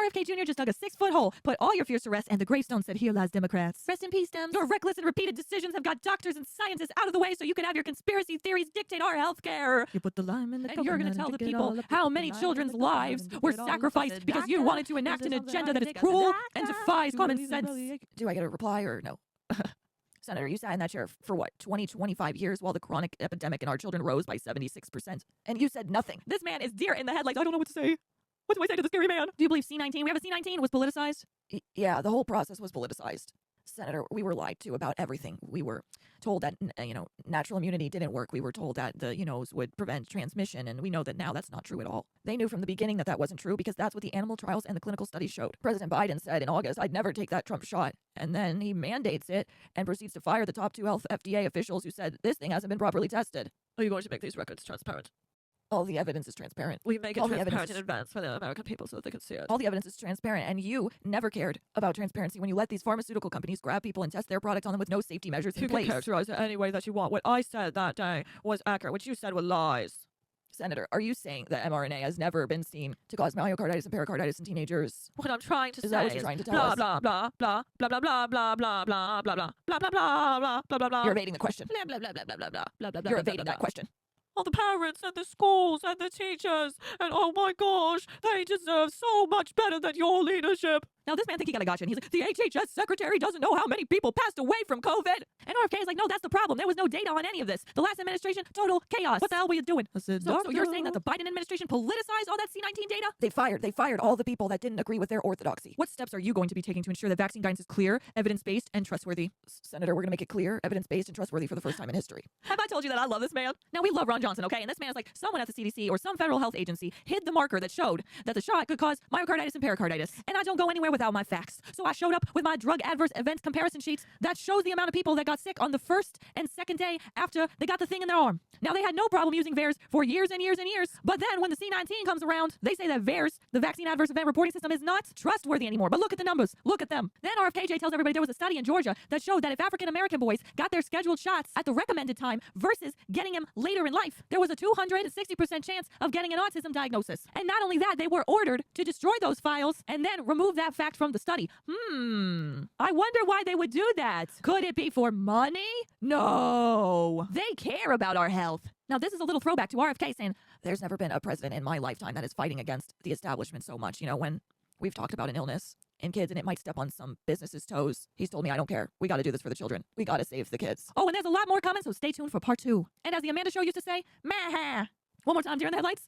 RFK Jr. just dug a 6-foot hole, put all your fears to rest, and the gravestone said, "Here lies Democrats." Rest in peace, Dems. Your reckless and repeated decisions have got doctors and scientists out of the way so you can have your conspiracy theories dictate our health care. You put the lime in the And you're going to tell the people how many children's lives were sacrificed because you wanted to enact an agenda that is cruel and defies common sense. Do I get a reply or no? Senator, you sat in that chair for what, 25 years while the chronic epidemic in our children rose by 76%, and you said nothing. This man is deer in the headlights. I don't know what to say. What do I say to the scary man? Do you believe C-19? We have a C-19 was politicized? Yeah, the whole process was politicized. Senator, we were lied to about everything. We were told that, natural immunity didn't work. We were told that the, would prevent transmission, and we know that now that's not true at all. They knew from the beginning that that wasn't true because that's what the animal trials and the clinical studies showed. President Biden said in August, "I'd never take that Trump shot." And then he mandates it and proceeds to fire the top 2 health FDA officials who said this thing hasn't been properly tested. Are you going to make these records transparent? All the evidence is transparent. We make it transparent in advance for the American people so that they can see it. All the evidence is transparent, and you never cared about transparency when you let these pharmaceutical companies grab people and test their products on them with no safety measures in place. You can characterize it any way that you want. What I said that day was accurate. What you said were lies. Senator, are you saying that mRNA has never been seen to cause myocarditis and pericarditis in teenagers? What I'm trying to say is that what you're trying to tell us? Blah blah blah blah blah blah blah blah blah blah blah blah blah blah blah blah blah blah. You're evading the question. Blah blah blah blah blah blah blah blah blah. You're evading that question. All the parents and the schools and the teachers, and oh my gosh, they deserve so much better than your leadership. Now this man thinks he got a gotcha, and he's like, the HHS secretary doesn't know how many people passed away from COVID. And RFK is like, no, that's the problem. There was no data on any of this. The last administration, total chaos. What the hell were you doing? So you're saying that the Biden administration politicized all that C-19 data? They fired all the people that didn't agree with their orthodoxy. What steps are you going to be taking to ensure that vaccine guidance is clear, evidence-based, and trustworthy? Senator, we're going to make it clear, evidence-based, and trustworthy for the first time in history. Have I told you that I love this man? Now, we love Ron Johnson, okay? And this man is like, someone at the CDC or some federal health agency hid the marker that showed that the shot could cause myocarditis and pericarditis. And I don't go anywhere without my facts. So I showed up with my drug adverse event comparison sheets that shows the amount of people that got sick on the first and second day after they got the thing in their arm. Now, they had no problem using VAERS for years and years and years. But then when the C-19 comes around, they say that VAERS, the Vaccine Adverse Event Reporting System, is not trustworthy anymore. But look at the numbers. Look at them. Then RFKJ tells everybody there was a study in Georgia that showed that if African-American boys got their scheduled shots at the recommended time versus getting them later in life, there was a 260% chance of getting an autism diagnosis. And not only that, they were ordered to destroy those files and then remove that fact from the study. I wonder why they would do that. Could it be for money? No. They care about our health. Now, this is a little throwback to RFK saying, there's never been a president in my lifetime that is fighting against the establishment so much. When we've talked about an illness in kids and it might step on some business's toes, he's told me, I don't care. We got to do this for the children. We got to save the kids. Oh, and there's a lot more coming, so stay tuned for part 2. And as the Amanda Show used to say, meh. One more time, deer in the headlights.